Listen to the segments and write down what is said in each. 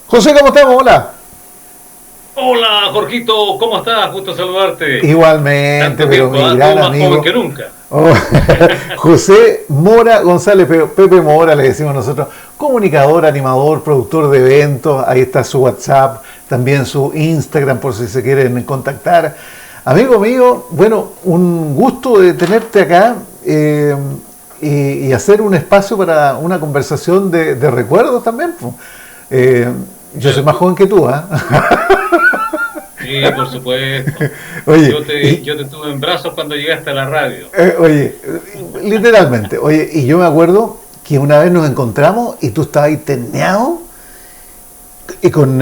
José, ¿cómo estamos? Hola. Hola, Jorgito, ¿cómo estás? Gusto saludarte. Igualmente, Tanto pero tiempo, mi ¿ah? Tú gran más joven amigo. que nunca. Oh, José Mora González, Pepe Mora le decimos nosotros, comunicador, animador, productor de eventos, ahí está su WhatsApp, también su Instagram por si se quieren contactar. Amigo mío, bueno, un gusto de tenerte acá y hacer un espacio para una conversación de recuerdos también, pues. Eh, yo soy más joven que tú, ¿ah? Sí, por supuesto. Oye, Yo te tuve en brazos cuando llegaste a la radio. oye, literalmente, oye, y yo me acuerdo que una vez nos encontramos y tú estabas ahí terneado y con,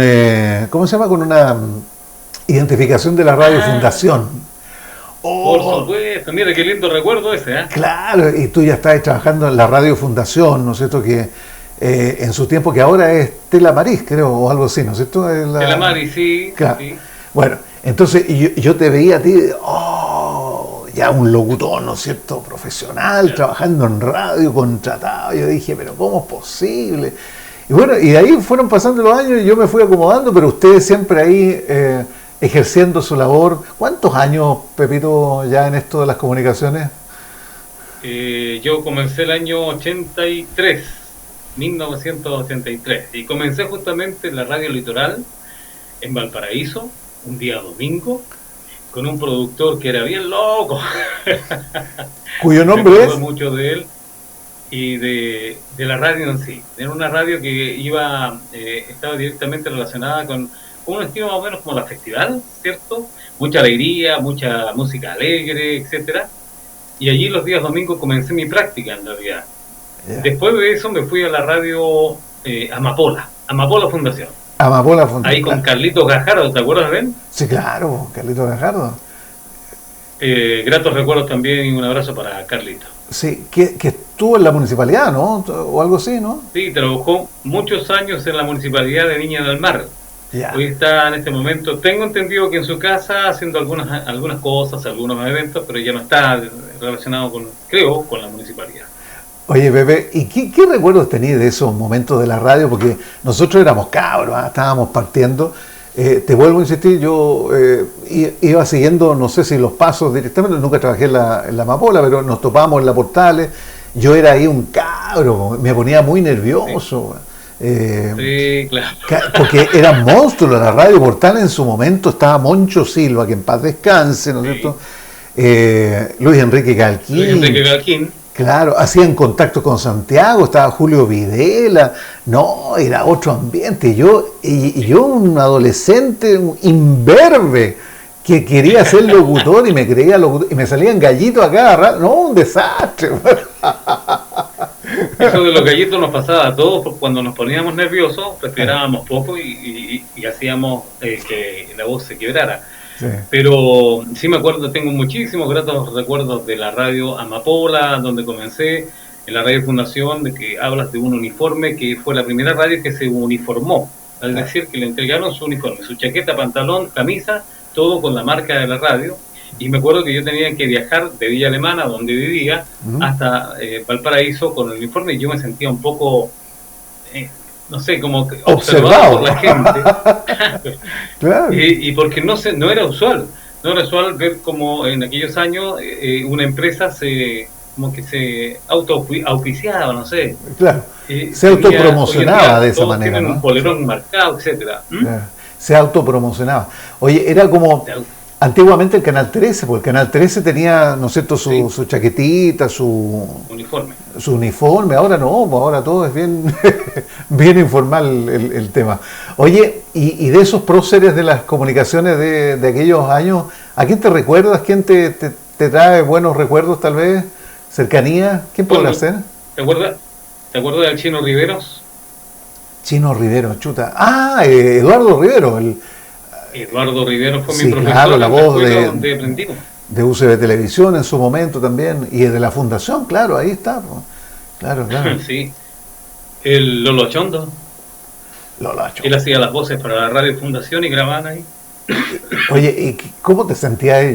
¿cómo se llama? Con una identificación de la Radio Ah, Fundación. por Oh, supuesto. Mira qué lindo recuerdo ese, ¿eh? claro, y tú ya estabas trabajando en la Radio Fundación, ¿no es cierto? Que en su tiempo, que ahora es Tela París, creo, o algo así, ¿no es cierto? De la Mari, sí, Claro. sí. Bueno, entonces yo te veía a ti, oh, ya un locutor, ¿no es cierto? Profesional, Ya. trabajando en radio, contratado. Yo dije, pero ¿cómo es posible? Y bueno, y de ahí fueron pasando los años y yo me fui acomodando, pero ustedes siempre ahí ejerciendo su labor. ¿Cuántos años, Pepito, ya en esto de las comunicaciones? Yo comencé el año 83, 1983, y comencé justamente en la Radio Litoral, en Valparaíso, un día domingo, con un productor que era bien loco. Cuyo Me nombre acuerdo es, mucho de él y de la radio en sí. Era una radio que estaba directamente relacionada con un estilo más o menos como la festival, ¿cierto? Mucha alegría, mucha música alegre, etcétera. Y allí los días domingos comencé mi práctica en realidad. ya, Después de eso me fui a la radio Amapola Fundación. Amapola Ahí con Fundamental. Carlitos Gajardo, ¿te acuerdas de él? Sí, claro, Carlito Gajardo. Gratos recuerdos también y un abrazo para Carlitos. Sí, que estuvo en la municipalidad, ¿no? O algo así, ¿no? Sí, trabajó muchos años en la municipalidad de Viña del Mar. Ya. Hoy está en este momento, tengo entendido que en su casa haciendo algunas cosas, algunos eventos, pero ya no está relacionado con, creo, con la municipalidad. Oye, Pepe, ¿y qué recuerdos tenías de esos momentos de la radio? Porque nosotros éramos cabros, ¿ah? Estábamos partiendo. Te vuelvo a insistir, yo iba siguiendo, no sé si los pasos directamente, nunca trabajé en la Amapola, pero nos topábamos en la Portales. Yo era ahí un cabro, me ponía muy Sí, nervioso. eh, sí, claro. Porque eran monstruos, la radio Portal en su momento estaba Moncho Silva, que en paz descanse, ¿no es Sí. cierto? Luis Enrique Luis Calquín, Enrique Galquín. claro, hacían contacto con Santiago, estaba Julio Videla, no, era otro ambiente. Y yo un adolescente, un imberbe, que quería ser locutor y me creía locutor, y me salían gallitos a cada rato, no, un desastre. Eso de los gallitos nos pasaba a todos porque cuando nos poníamos nerviosos, respirábamos poco y hacíamos que la voz se quebrara. Sí. Pero sí me acuerdo, tengo muchísimos gratos recuerdos de la radio Amapola, donde comencé, en la radio Fundación, de que hablas de un uniforme que fue la primera radio que se uniformó, es decir, que le entregaron su uniforme, su chaqueta, pantalón, camisa, todo con la marca de la radio. Y me acuerdo que yo tenía que viajar de Villa Alemana, donde vivía, ¿Mm? hasta Valparaíso con el uniforme y yo me sentía un poco, no sé, como observado por Observado. la gente. Claro. Y porque no era usual, no era usual ver como en aquellos años una empresa como que se auto-auspiciaba, no sé. Claro, se Hoy en autopromocionaba día de esa todos manera, tienen un ¿no? polerón marcado, etcétera. ¿Mm? Claro, se autopromocionaba. Oye, era como antiguamente el Canal 13, porque el Canal 13 tenía, ¿no es cierto?, su, Sí, su chaquetita, uniforme. su uniforme. Ahora no, pues ahora todo es bien, bien informal el tema. Oye, y de esos próceres de las comunicaciones de aquellos años, ¿a quién te recuerdas? ¿Quién te trae buenos recuerdos tal vez? ¿Cercanía? ¿Quién podrá Bueno, ser? ¿te acuerdas? ¿Te acuerdas del Chino Riveros? Chino Rivero, chuta. Ah, Eduardo Rivero, Eduardo Riveros fue mi sí, claro, profesor la en la voz escuela donde aprendimos. de UCB Televisión en su momento también, y de la fundación, claro, ahí está. Pues. Claro, claro. Sí, el Lolo Chondo. Lola Él Chon. hacía las voces para la Radio Fundación y grababan ahí. Oye, ¿y cómo te sentías?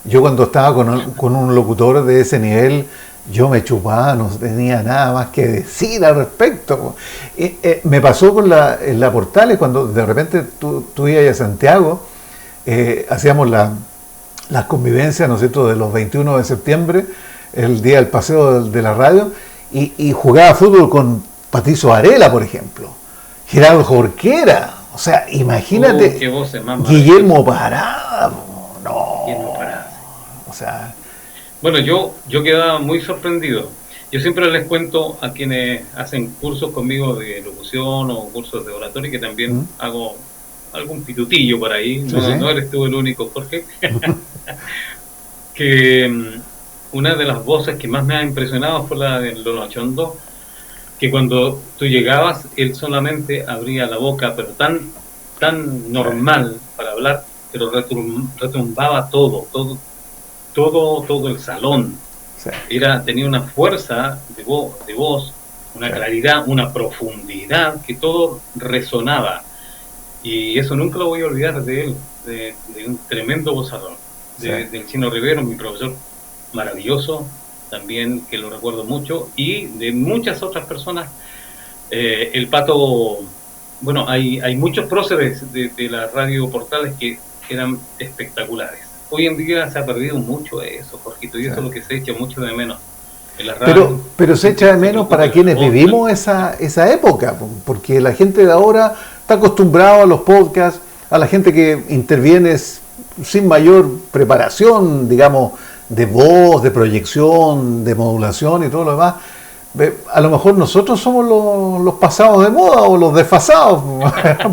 Yo cuando estaba con un locutor de ese nivel, yo me chupaba, no tenía nada más que decir al respecto. Me pasó en la Portales, cuando de repente tú ibas a Santiago, hacíamos las convivencias, ¿no es cierto?, de los 21 de septiembre, el día del paseo de la radio, y jugaba fútbol con Patricio Varela, por ejemplo, Gerardo Jorquera, o sea, imagínate, Guillermo Parada, no, Guillermo Parada. O sea... Bueno, yo quedaba muy sorprendido. Yo siempre les cuento a quienes hacen cursos conmigo de locución o cursos de oratoria, que también hago algún pitutillo por ahí, sí, no, sí. No eres tú el único, Jorge, que una de las voces que más me ha impresionado fue la de Lono Achondo, que cuando tú llegabas, él solamente abría la boca, pero tan normal para hablar, pero retumbaba todo el salón. Sí. Tenía una fuerza de voz, una sí. claridad, una profundidad, que todo resonaba. Y eso nunca lo voy a olvidar de él, de un tremendo vozarrón. Sí. Del Chino Rivero, mi profesor maravilloso, también, que lo recuerdo mucho, y de muchas otras personas. El Pato, bueno, hay muchos próceres de la radio Portales que eran espectaculares. Hoy en día se ha perdido mucho eso, Jorgito, y eso es lo que se echa mucho de menos en la radio. Pero se echa de menos para quienes vivimos esa época, porque la gente de ahora está acostumbrada a los podcasts, a la gente que interviene sin mayor preparación, digamos, de voz, de proyección, de modulación y todo lo demás. A lo mejor nosotros somos los pasados de moda o los desfasados,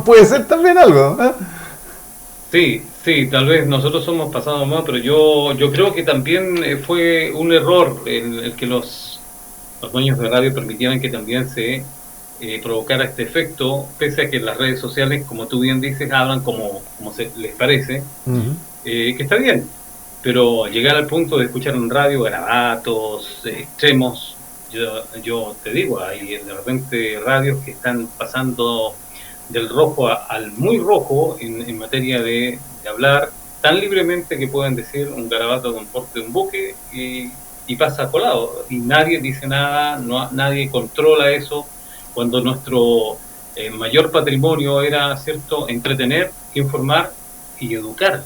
puede ser también algo, ¿eh? Sí, tal vez nosotros somos pasados de moda, pero yo creo que también fue un error el que los dueños de radio permitieran que también se provocara este efecto, pese a que las redes sociales, como tú bien dices, hablan como se les parece, que está bien, pero llegar al punto de escuchar en radio garabatos extremos, yo te digo, hay de repente radios que están pasando del rojo al muy rojo en materia de hablar tan libremente que pueden decir un garabato de un porte de un buque y pasa colado, y nadie dice nada, nadie controla eso, cuando nuestro mayor patrimonio era, ¿cierto?, entretener, informar y educar.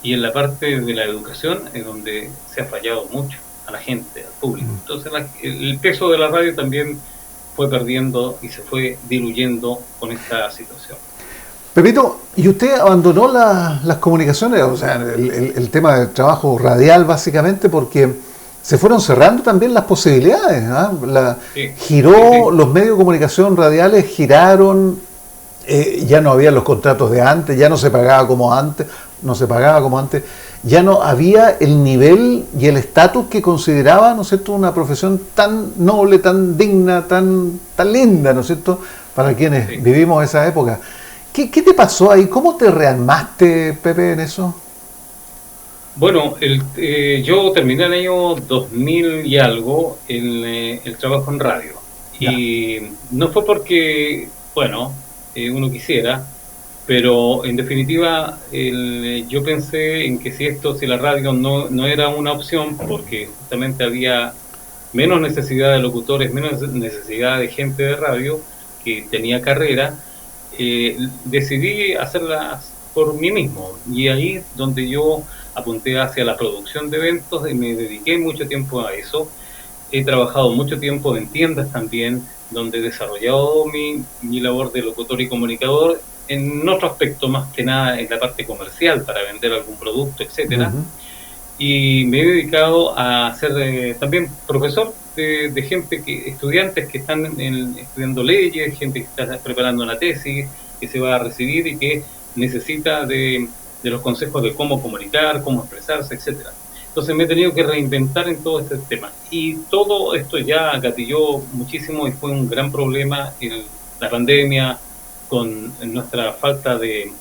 Y en la parte de la educación es donde se ha fallado mucho a la gente, al público. Entonces el peso de la radio también fue perdiendo y se fue diluyendo con esta situación. Pepito, ¿y usted abandonó las comunicaciones, o sea, el tema del trabajo radial básicamente porque se fueron cerrando también las posibilidades? Giró, los medios de comunicación radiales giraron, ya no había los contratos de antes, ya no se pagaba como antes, ya no había el nivel y el estatus que consideraba, ¿no es cierto?, una profesión tan noble, tan digna, tan linda, ¿no es cierto?, para quienes vivimos esa época. ¿Qué te pasó ahí? ¿Cómo te rearmaste, Pepe, en eso? Bueno, yo terminé el año 2000 y algo el trabajo en radio. Ya. Y no fue porque, bueno, uno quisiera, pero en definitiva yo pensé en que si la radio no era una opción, porque justamente había menos necesidad de locutores, menos necesidad de gente de radio que tenía carrera, decidí hacerlas por mí mismo, y ahí donde yo apunté hacia la producción de eventos y me dediqué mucho tiempo a eso. He trabajado mucho tiempo en tiendas también, donde he desarrollado mi labor de locutor y comunicador en otro aspecto, más que nada en la parte comercial, para vender algún producto, etcétera. Y me he dedicado a ser también profesor de gente, estudiantes que están estudiando leyes, gente que está preparando una tesis, que se va a recibir y que necesita de los consejos de cómo comunicar, cómo expresarse, etcétera. Entonces me he tenido que reinventar en todo este tema. Y todo esto ya gatilló muchísimo y fue un gran problema en la pandemia, con nuestra falta de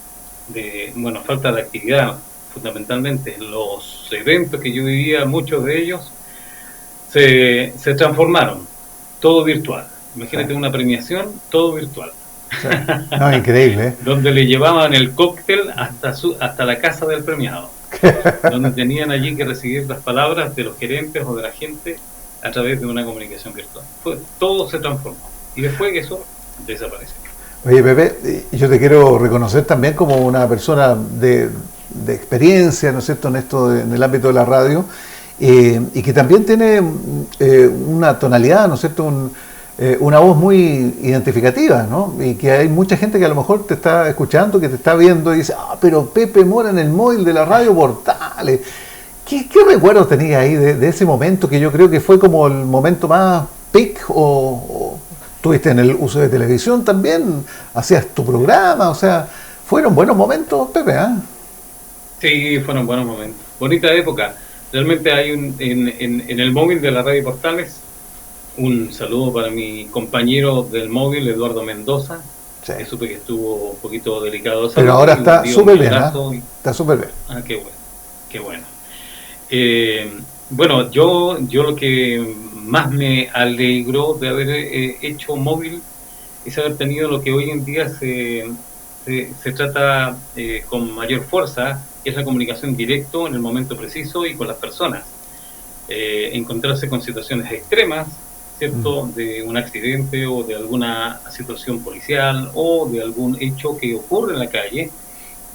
actividad, fundamentalmente. Los eventos que yo vivía, muchos de ellos, se transformaron, todo virtual. Imagínate una premiación, todo virtual. No, increíble, ¿eh? Donde le llevaban el cóctel hasta la casa del premiado, donde tenían allí que recibir las palabras de los gerentes o de la gente a través de una comunicación virtual. Todo se transformó y después eso desapareció. Oye, Pepe, yo te quiero reconocer también como una persona de experiencia, ¿no es cierto?, en esto, en el ámbito de la radio, y que también tiene una tonalidad, ¿no es cierto?, una voz muy identificativa, ¿no? Y que hay mucha gente que a lo mejor te está escuchando, que te está viendo y dice, pero Pepe Mora en el móvil de la radio Portales. ¿Qué recuerdos tenías ahí de ese momento que yo creo que fue como el momento más peak o tuviste en el uso de televisión también, hacías tu programa, o sea, fueron buenos momentos, Pepe, ¿eh? Sí, fueron buenos momentos. Bonita época. Realmente hay en el móvil de la radio Portales, un saludo para mi compañero del móvil, Eduardo Mendoza, Sí. que supe que estuvo un poquito delicado de salud. Pero ahora está dio súper un bien, abrazo está súper bien. qué bueno, qué bueno. Bueno, yo lo que más me alegró de haber hecho móvil es haber tenido lo que hoy en día se trata con mayor fuerza, que es la comunicación directo en el momento preciso y con las personas. Encontrarse con situaciones extremas, ¿cierto?, de un accidente o de alguna situación policial o de algún hecho que ocurre en la calle,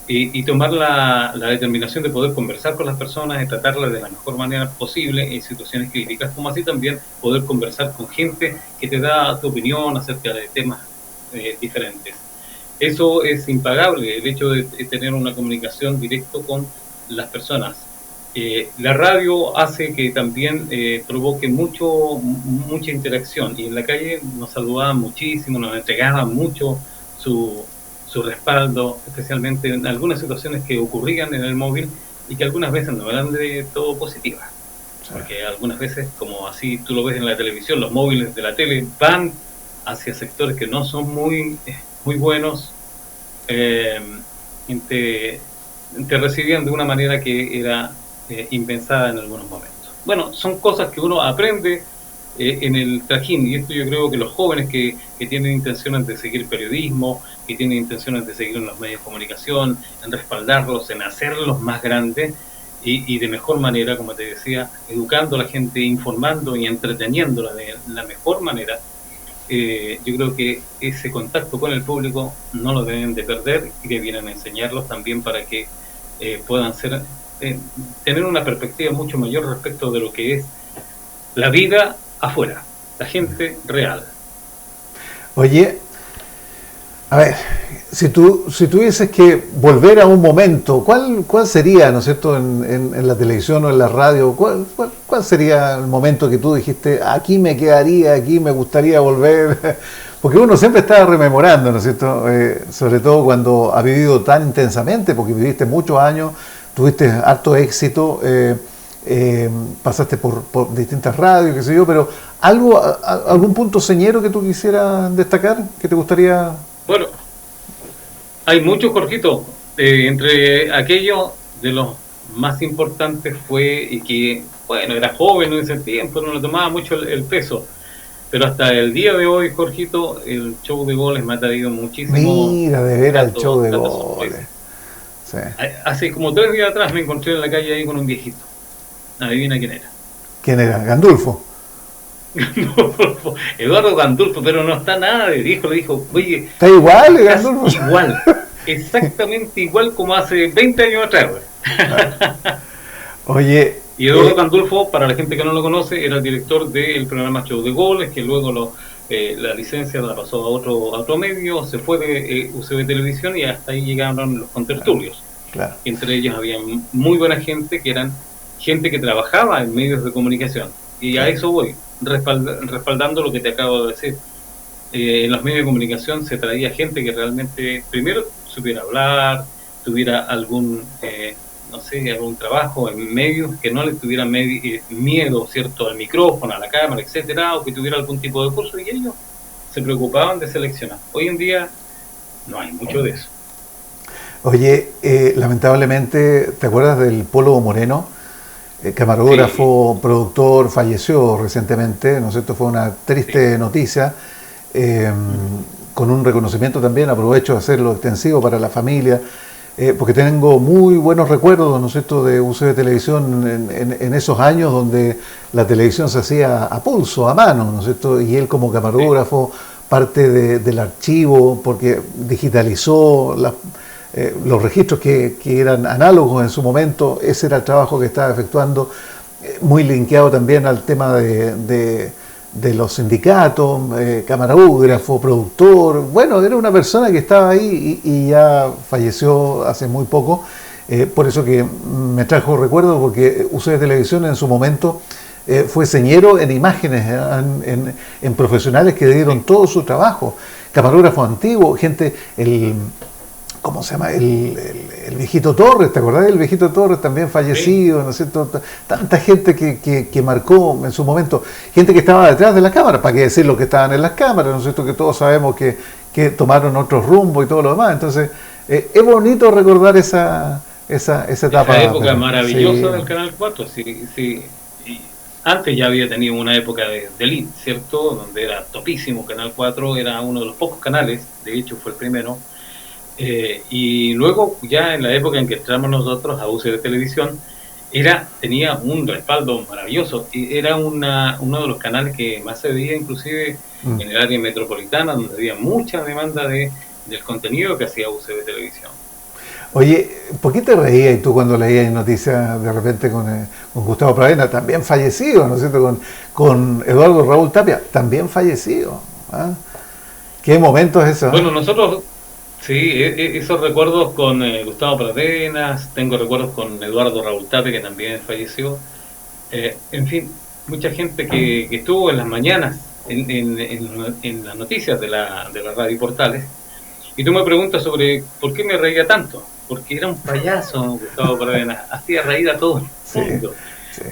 y tomar la determinación de poder conversar con las personas y tratarlas de la mejor manera posible en situaciones críticas, como así también poder conversar con gente que te da tu opinión acerca de temas diferentes. Eso es impagable, el hecho de tener una comunicación directa con las personas. La radio hace que también provoque mucha interacción, y en la calle nos saludaban muchísimo, nos entregaban mucho su respaldo, especialmente en algunas situaciones que ocurrían en el móvil y que algunas veces no eran de todo positivas. Sí. Porque algunas veces, como así tú lo ves en la televisión, los móviles de la tele van hacia sectores que no son muy buenos, te recibían de una manera que era impensada en algunos momentos. Bueno, son cosas que uno aprende en el trajín, y esto yo creo que los jóvenes que tienen intenciones de seguir periodismo, que tienen intenciones de seguir en los medios de comunicación, en respaldarlos, en hacerlos más grandes y de mejor manera, como te decía, educando a la gente, informando y entreteniéndola de la mejor manera. Yo creo que ese contacto con el público no lo deben de perder y debieran enseñarlos también para que puedan tener una perspectiva mucho mayor respecto de lo que es la vida afuera, la gente real. Oye, a ver, si tuvieses que volver a un momento, ¿cuál sería, ¿no es cierto?, en la televisión o en la radio, ¿cuál sería el momento que tú dijiste, aquí me quedaría, aquí me gustaría volver? Porque uno siempre está rememorando, ¿no es cierto?, sobre todo cuando ha vivido tan intensamente, porque viviste muchos años, tuviste harto éxito, pasaste por distintas radios, qué sé yo, pero algún punto señero que tú quisieras destacar, que te gustaría. Bueno, hay muchos, Jorgito. Entre aquellos de los más importantes fue, y que, bueno, era joven en ese tiempo, no le tomaba mucho el peso, pero hasta el día de hoy, Jorgito, el show de goles me ha traído muchísimo. Mira, de ver al show de goles. Sí. Hace como 3 días atrás me encontré en la calle ahí con un viejito. Adivina quién era. ¿Quién era? Gandulfo. Eduardo Gandulfo, pero no está nada de viejo. Le dijo, oye, está igual, Gandulfo. Igual, exactamente igual como hace 20 años atrás. Oye. Y Eduardo Gandulfo, para la gente que no lo conoce, era el director del programa Show de Goles, que luego la licencia la pasó a otro medio, se fue de UCB Televisión y hasta ahí llegaron los contertulios. Claro. Entre ellos había muy buena gente, que eran gente que trabajaba en medios de comunicación. Y a eso voy, respaldando lo que te acabo de decir. En los medios de comunicación se traía gente que realmente, primero, supiera hablar, tuviera algún trabajo en medios, que no le tuviera miedo, ¿cierto?, al micrófono, a la cámara, etcétera, o que tuviera algún tipo de curso, y ellos se preocupaban de seleccionar. Hoy en día no hay mucho de eso. Oye, lamentablemente, ¿te acuerdas del Polo Moreno? Camarógrafo, sí, productor, falleció recientemente, ¿no es cierto? Fue una triste noticia, con un reconocimiento también, aprovecho de hacerlo extensivo para la familia, porque tengo muy buenos recuerdos, ¿no es cierto?, de UCB Televisión en esos años donde la televisión se hacía a pulso, a mano, ¿no es cierto?, y él como camarógrafo, parte del archivo, porque digitalizó los registros que eran análogos en su momento. Ese era el trabajo que estaba efectuando, muy linkeado también al tema de los sindicatos, camarógrafo, productor. Bueno, era una persona que estaba ahí y ya falleció hace muy poco. Por eso que me trajo recuerdos, porque UCB Televisión en su momento fue señero en imágenes, en profesionales que dieron todo su trabajo. Camarógrafo antiguo, gente, ¿cómo se llama? El viejito Torres, ¿te acordás del viejito Torres? También fallecido, ¿no es cierto? Tanta gente que marcó en su momento, gente que estaba detrás de la cámara, para qué decir lo que estaban en las cámaras, ¿no es cierto? Que todos sabemos que tomaron otro rumbo y todo lo demás. Entonces, es bonito recordar esa etapa. Esa época maravillosa del Canal 4, sí. Y antes ya había tenido una época de elite, ¿cierto? Donde era topísimo. Canal 4 era uno de los pocos canales, de hecho fue el primero. Y luego, ya en la época en que entramos nosotros a UCB Televisión, tenía un respaldo maravilloso. Y era uno de los canales que más se veía, inclusive en el área metropolitana, donde había mucha demanda del contenido que hacía UCB Televisión. Oye, ¿por qué te reías y tú cuando leías noticias de repente con Gustavo Pradena, también fallecido, ¿no es cierto? Con Eduardo Raúl Tapia, también fallecido. ¿Ah? ¿Qué momentos esos? Bueno, nosotros, sí, esos recuerdos con Gustavo Pradenas, tengo recuerdos con Eduardo Raúl Tapia, que también falleció. En fin, mucha gente que estuvo en las mañanas en las noticias de la radio Portales. Y tú me preguntas sobre por qué me reía tanto. Porque era un payaso, Gustavo Pradenas, hacía reír a todo el mundo. Sí.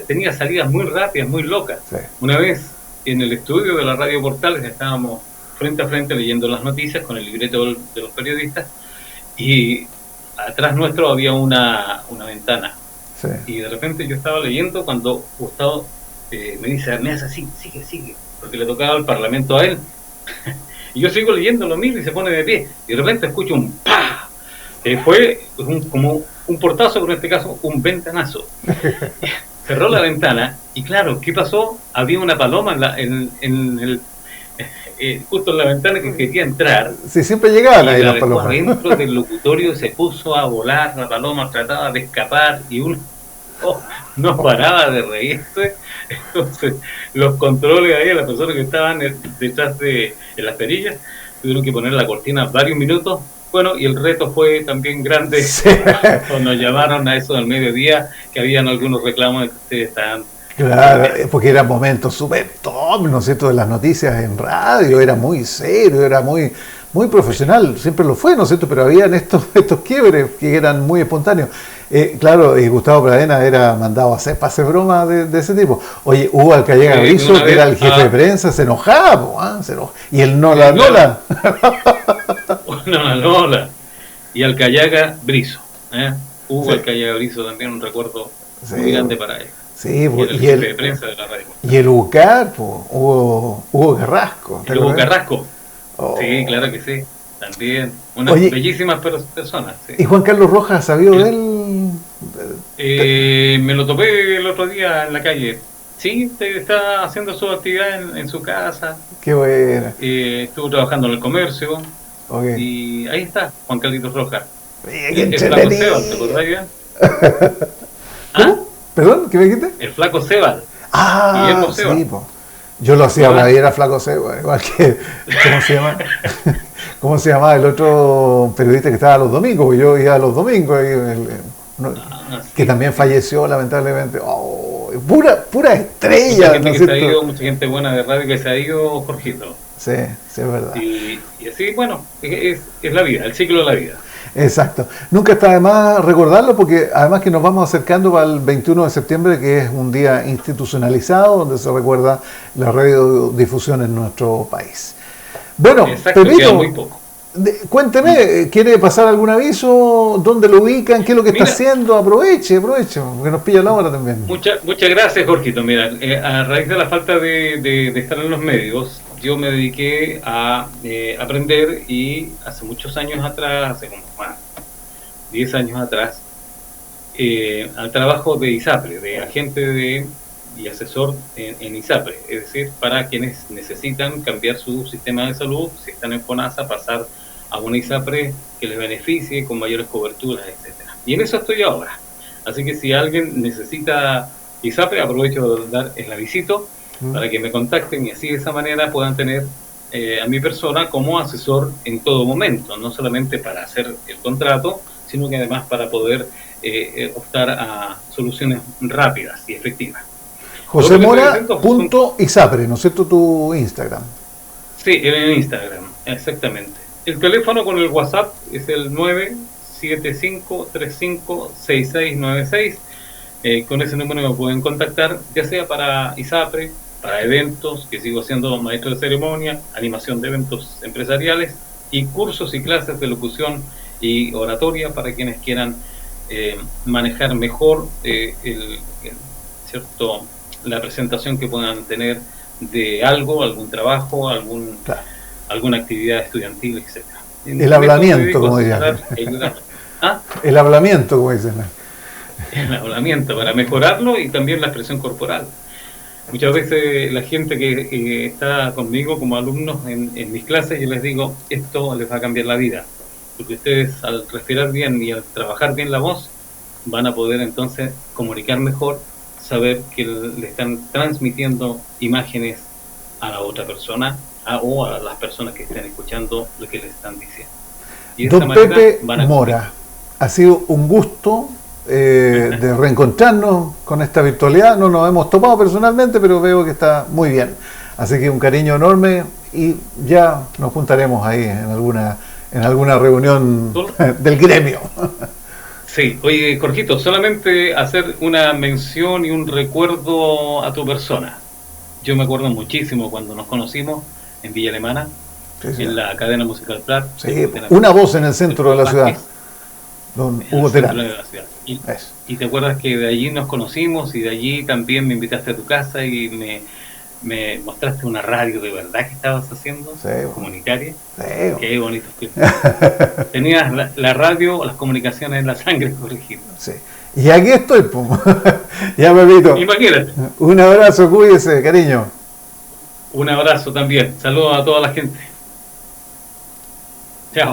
Tenía salidas muy rápidas, muy locas. Sí. Una vez en el estudio de la radio Portales estábamos frente a frente leyendo las noticias con el libreto de los periodistas, y atrás nuestro había una ventana. Sí. Y de repente yo estaba leyendo cuando Gustavo me hace así, sigue, porque le tocaba el Parlamento a él. Y yo sigo leyendo lo mismo y se pone de pie. Y de repente escucho un ¡pah! Fue como un portazo, pero en este caso un ventanazo. Cerró la ventana y claro, ¿qué pasó? Había una paloma justo en la ventana que quería entrar. Sí, siempre llegaban ahí las palomas. Dentro del locutorio se puso a volar, la paloma trataba de escapar y uno no paraba de reírse. Entonces, los controles ahí, las personas que estaban detrás de las perillas, tuvieron que poner la cortina varios minutos. Bueno, y el reto fue también grande. Sí. Cuando nos llamaron a eso del mediodía, que habían algunos reclamos de que ustedes estaban... Claro, porque era momentos súper top, ¿no es cierto?, de las noticias en radio, era muy serio, era muy profesional, siempre lo fue, ¿no es cierto?, pero habían estos quiebres que eran muy espontáneos. Claro, y Gustavo Pradena era mandado a hacer broma de ese tipo. Oye, Hugo Alcayaga Brizo, que era el jefe de prensa, se enojaba, y el Nola. Nola. Y Alcayaga Brizo, Hugo Alcayaga Brizo, también un recuerdo muy grande para él. Sí, y el jefe de prensa de la radio. Y el UCAR, Hugo Carrasco. El Hugo Carrasco. Oh. Sí, claro que sí. También. Unas bellísimas personas. Sí. ¿Y Juan Carlos Rojas sabió de él? Me lo topé el otro día en la calle. Sí, está haciendo su actividad en su casa. Qué buena. Estuvo trabajando en el comercio. Okay. Y ahí está, Juan Carlitos Rojas. El Flaco Sebal, ¿te acordás bien? ¿Perdón? ¿Qué me dijiste? El Flaco Sebal. Guillermo Sebal. Sí, po. Yo lo hacía hablar y era Flaco Sebal, igual que, ¿cómo se llama? ¿Cómo se llamaba el otro periodista que estaba los domingos? Porque yo iba los domingos, que también falleció lamentablemente. Pura estrella. Mucha gente buena de radio que se ha ido, Jorgito. Sí, es verdad. Y así, bueno, es la vida, el ciclo de la vida. Exacto. Nunca está de más recordarlo, porque además que nos vamos acercando para el 21 de septiembre, que es un día institucionalizado donde se recuerda la radiodifusión en nuestro país. Bueno, Pepito, muy poco. Cuénteme, ¿quiere pasar algún aviso? ¿Dónde lo ubican? ¿Qué es lo que está haciendo? Aproveche, porque nos pilla la hora también. Muchas gracias, Jorgito. Mira, a raíz de la falta de estar en los medios, yo me dediqué a aprender, y hace muchos años atrás, hace como 10 años atrás, al trabajo de ISAPRE, de agente y asesor en ISAPRE, es decir, para quienes necesitan cambiar su sistema de salud, si están en FONASA, pasar a una ISAPRE que les beneficie con mayores coberturas, etcétera. Y en eso estoy ahora. Así que si alguien necesita ISAPRE, aprovecho de dar el avisito para que me contacten y así de esa manera puedan tener a mi persona como asesor en todo momento, no solamente para hacer el contrato, sino que además para poder optar a soluciones rápidas y efectivas. josemora.isapre, ¿no es cierto? Tu Instagram. Sí, en Instagram, exactamente. El teléfono con el WhatsApp es el 975356696. Con ese número me pueden contactar, ya sea para ISAPRE, para eventos, que sigo siendo maestro de ceremonia, animación de eventos empresariales y cursos y clases de locución y oratoria para quienes quieran manejar mejor la presentación que puedan tener de algo, algún trabajo, alguna actividad estudiantil, etcétera. El hablamiento, como dirían. El hablamiento, como dicen. El hablamiento, para mejorarlo y también la expresión corporal. Muchas veces la gente que está conmigo como alumnos en mis clases, yo les digo, esto les va a cambiar la vida, porque ustedes al respirar bien y al trabajar bien la voz, van a poder entonces comunicar mejor, saber que le están transmitiendo imágenes a la otra persona o a las personas que estén escuchando lo que les están diciendo. Y de Don Pepe Mora, ha sido un gusto de reencontrarnos con esta virtualidad. No nos hemos topado personalmente, pero veo que está muy bien. Así que un cariño enorme y ya nos juntaremos ahí en alguna reunión del gremio. Sí, oye, Jorgito, solamente hacer una mención y un recuerdo a tu persona. Yo me acuerdo muchísimo cuando nos conocimos en Villa Alemana, en la cadena musical Prat. Sí, una voz en el centro de la ciudad. Don Hugo Terán. Y te acuerdas que de allí nos conocimos y de allí también me invitaste a tu casa y me mostraste una radio de verdad que estabas haciendo, comunitaria. Qué bonito. Tenías la radio, las comunicaciones en la sangre, corrigido. Sí. Y aquí estoy, ya Pepito. Imagínate. Un abrazo, cuídese, cariño. Un abrazo también. Saludos a toda la gente.